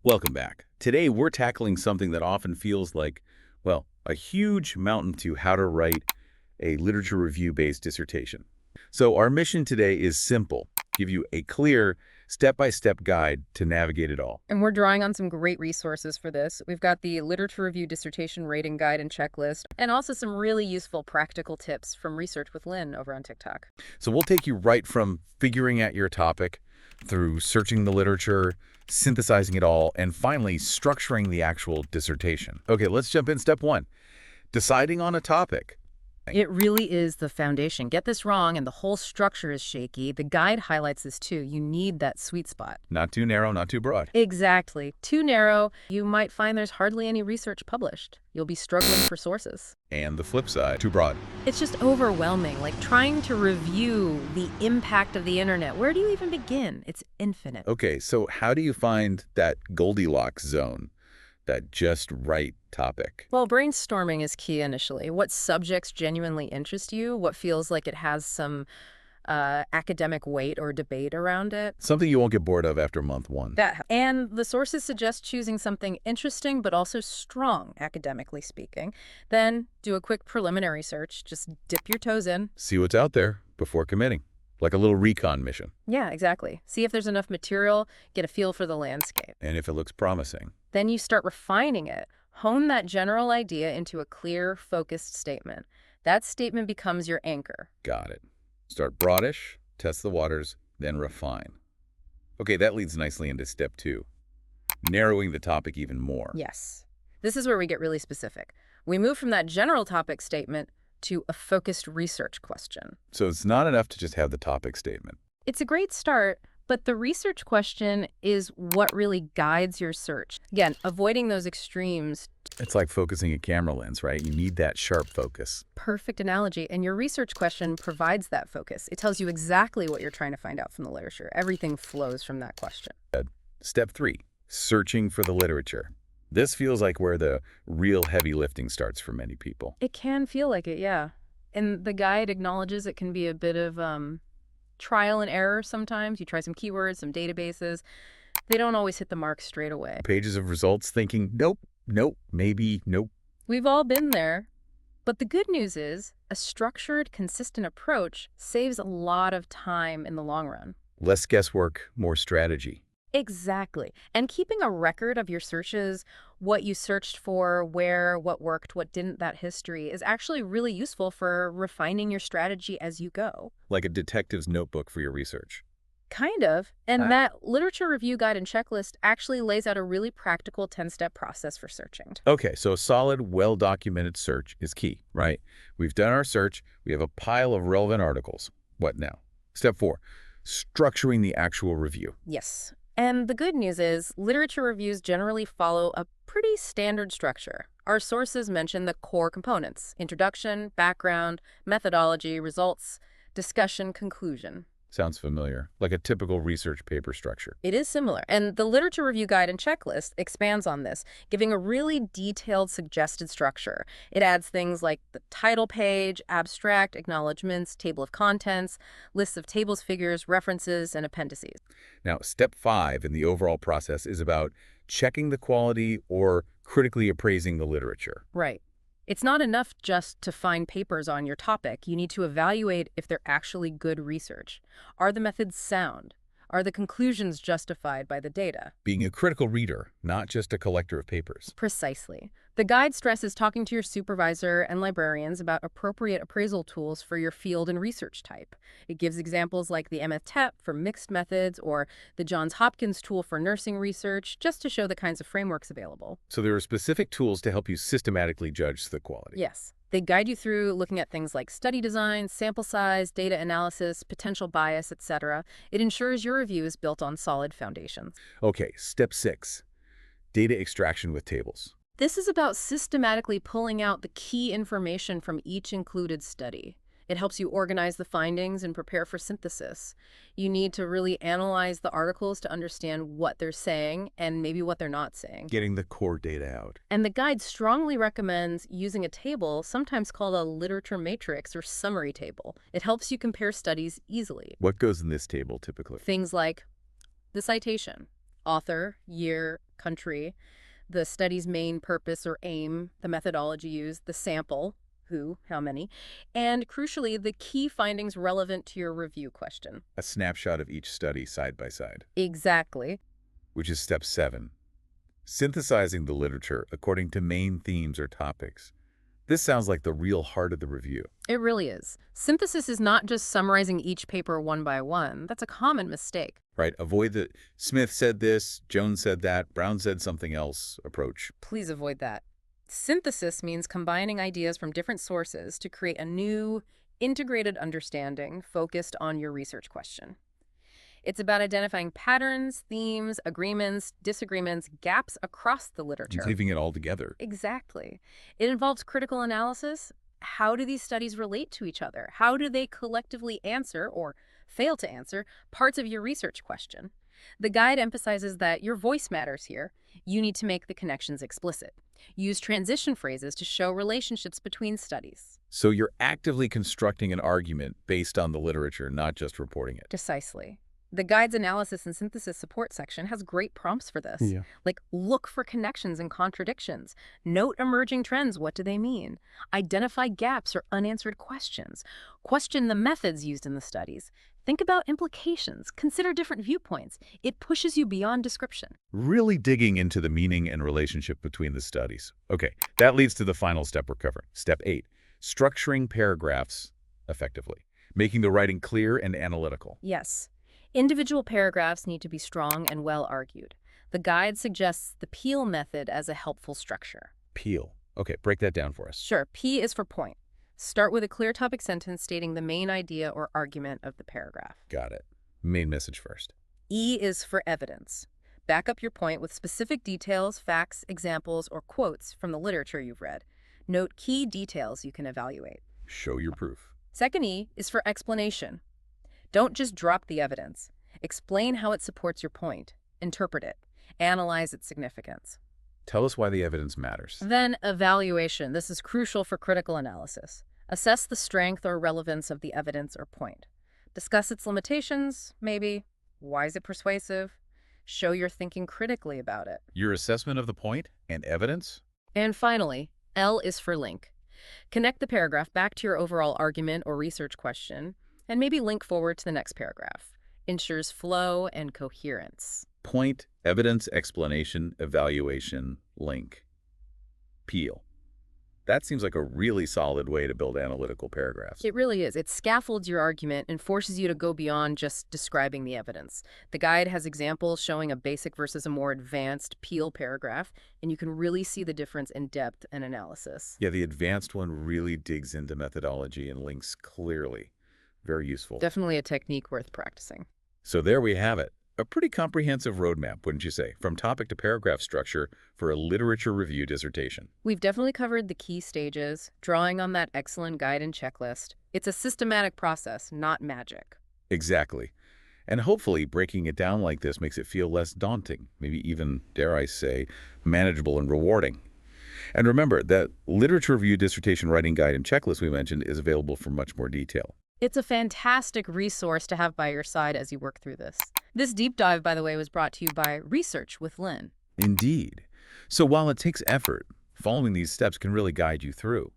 Welcome back. Today, we're tackling something that often feels like, well, a huge mountain to how to write a literature review-based dissertation. So our mission today is simple: give you a clear, step-by-step guide to navigate it all. And we're drawing on some great resources for this. We've got the Literature Review Dissertation Rating Guide and Checklist, and also some really useful practical tips from Research with Lynn over on TikTok. So we'll take you right from figuring out your topic, through searching the literature, synthesizing it all, and finally structuring the actual dissertation. Okay, let's jump in. Step one, deciding on a topic. It really is the foundation. Get this wrong and the whole structure is shaky. The guide highlights this too. You need that sweet spot. Not too narrow, not too broad. Exactly. Too narrow, you might find there's hardly any research published. You'll be struggling for sources. And the flip side, too broad. It's just overwhelming, like trying to review the impact of the internet. Where do you even begin? It's infinite. Okay, so how do you find that Goldilocks zone, that just right topic? Well, brainstorming is key initially. What subjects genuinely interest you? What feels like it has some academic weight or debate around it? Something you won't get bored of after month one. And the sources suggest choosing something interesting but also strong, academically speaking. Then do a quick preliminary search. Just dip your toes in. See what's out there before committing, like a little recon mission. Yeah, exactly. See if there's enough material, get a feel for the landscape. And if it looks promising. Then you start refining it. Hone that general idea into a clear, focused statement. That statement becomes your anchor. Got it. Start broadish, test the waters, then refine. Okay, that leads nicely into step two, narrowing the topic even more. Yes. This is where we get really specific. We move from that general topic statement to a focused research question. So it's not enough to just have the topic statement. It's a great start, but the research question is what really guides your search. Again, avoiding those extremes. It's like focusing a camera lens, right? You need that sharp focus. Perfect analogy. And your research question provides that focus. It tells you exactly what you're trying to find out from the literature. Everything flows from that question. Step three, searching for the literature. This feels like where the real heavy lifting starts for many people. It can feel like it, yeah. And the guide acknowledges it can be a bit of trial and error sometimes. You try some keywords, some databases. They don't always hit the mark straight away. Pages of results thinking, nope, nope, maybe, nope. We've all been there. But the good news is a structured, consistent approach saves a lot of time in the long run. Less guesswork, more strategy. Exactly. And keeping a record of your searches, what you searched for, where, what worked, what didn't, that history is actually really useful for refining your strategy as you go. Like a detective's notebook for your research. Kind of. And that literature review guide and checklist actually lays out a really practical 10-step process for searching. Okay, so a solid, well-documented search is key, right? We've done our search. We have a pile of relevant articles. What now? Step four, structuring the actual review. Yes. And the good news is literature reviews generally follow a pretty standard structure. Our sources mention the core components: introduction, background, methodology, results, discussion, conclusion. Sounds familiar, like a typical research paper structure. It is similar, and the literature review guide and checklist expands on this, giving a really detailed suggested structure. It adds things like the title page, abstract, acknowledgments, table of contents, lists of tables, figures, references, and appendices. Now, step five in the overall process is about checking the quality or critically appraising the literature. Right. It's not enough just to find papers on your topic. You need to evaluate if they're actually good research. Are the methods sound? Are the conclusions justified by the data? Being a critical reader, not just a collector of papers. Precisely. The guide stresses talking to your supervisor and librarians about appropriate appraisal tools for your field and research type. It gives examples like the MFTEP for mixed methods or the Johns Hopkins tool for nursing research, just to show the kinds of frameworks available. So there are specific tools to help you systematically judge the quality. Yes. They guide you through looking at things like study design, sample size, data analysis, potential bias, etc. It ensures your review is built on solid foundations. Okay, step six, data extraction with tables. This is about systematically pulling out the key information from each included study. It helps you organize the findings and prepare for synthesis. You need to really analyze the articles to understand what they're saying and maybe what they're not saying. Getting the core data out. And the guide strongly recommends using a table, sometimes called a literature matrix or summary table. It helps you compare studies easily. What goes in this table typically? Things like the citation, Author, year, country, the study's main purpose or aim, the methodology used, the sample, who, how many, and crucially, the key findings relevant to your review question. A snapshot of each study side by side, Exactly. which is step 7. Synthesizing the literature according to main themes or topics. This sounds like the real heart of the review. It really is. Synthesis is not just summarizing each paper one by one. That's a common mistake. Right? Avoid the Smith said this, Jones said that, Brown said something else approach. Please avoid that. Synthesis means combining ideas from different sources to create a new, integrated understanding focused on your research question. It's about identifying patterns, themes, agreements, disagreements, gaps across the literature. Leaving it all together. Exactly. It involves critical analysis. How do these studies relate to each other? How do they collectively answer, or fail to answer, parts of your research question? The guide emphasizes that your voice matters here. You need to make the connections explicit. Use transition phrases to show relationships between studies. So you're actively constructing an argument based on the literature, not just reporting it. Precisely. The guide's analysis and synthesis support section has great prompts for this. Yeah. Like, look for connections and contradictions. Note emerging trends. What do they mean? Identify gaps or unanswered questions. Question the methods used in the studies. Think about implications. Consider different viewpoints. It pushes you beyond description. Really digging into the meaning and relationship between the studies. Okay, that leads to the final step we're covering. Step 8, structuring paragraphs effectively, making the writing clear and analytical. Yes. Individual paragraphs need to be strong and well argued. The guide suggests the PEEL method as a helpful structure. PEEL. Okay, break that down for us. Sure, P is for point. Start with a clear topic sentence stating the main idea or argument of the paragraph. Got it. Main message first. E is for evidence. Back up your point with specific details, facts, examples, or quotes from the literature you've read. Note key details you can evaluate. Show your proof. Second E is for explanation. Don't just drop the evidence. Explain how it supports your point. Interpret it. Analyze its significance. Tell us why the evidence matters. Then evaluation. This is crucial for critical analysis. Assess the strength or relevance of the evidence or point. Discuss its limitations, maybe. Why is it persuasive? Show your thinking critically about it. Your assessment of the point and evidence? And finally, L is for link. Connect the paragraph back to your overall argument or research question, and maybe link forward to the next paragraph. Ensures flow and coherence. Point, evidence, explanation, evaluation, link. PEEL. That seems like a really solid way to build analytical paragraphs. It really is. It scaffolds your argument and forces you to go beyond just describing the evidence. The guide has examples showing a basic versus a more advanced PEEL paragraph, and you can really see the difference in depth and analysis. Yeah, the advanced one really digs into methodology and links clearly. Very useful. Definitely a technique worth practicing. So there we have it. A pretty comprehensive roadmap, wouldn't you say, from topic to paragraph structure for a literature review dissertation. We've definitely covered the key stages, drawing on that excellent guide and checklist. It's a systematic process, not magic. Exactly. And hopefully breaking it down like this makes it feel less daunting, maybe even, dare I say, manageable and rewarding. And remember, that literature review dissertation writing guide and checklist we mentioned is available for much more detail. It's a fantastic resource to have by your side as you work through this. This deep dive, by the way, was brought to you by Research with Lynn. Indeed. So while it takes effort, following these steps can really guide you through.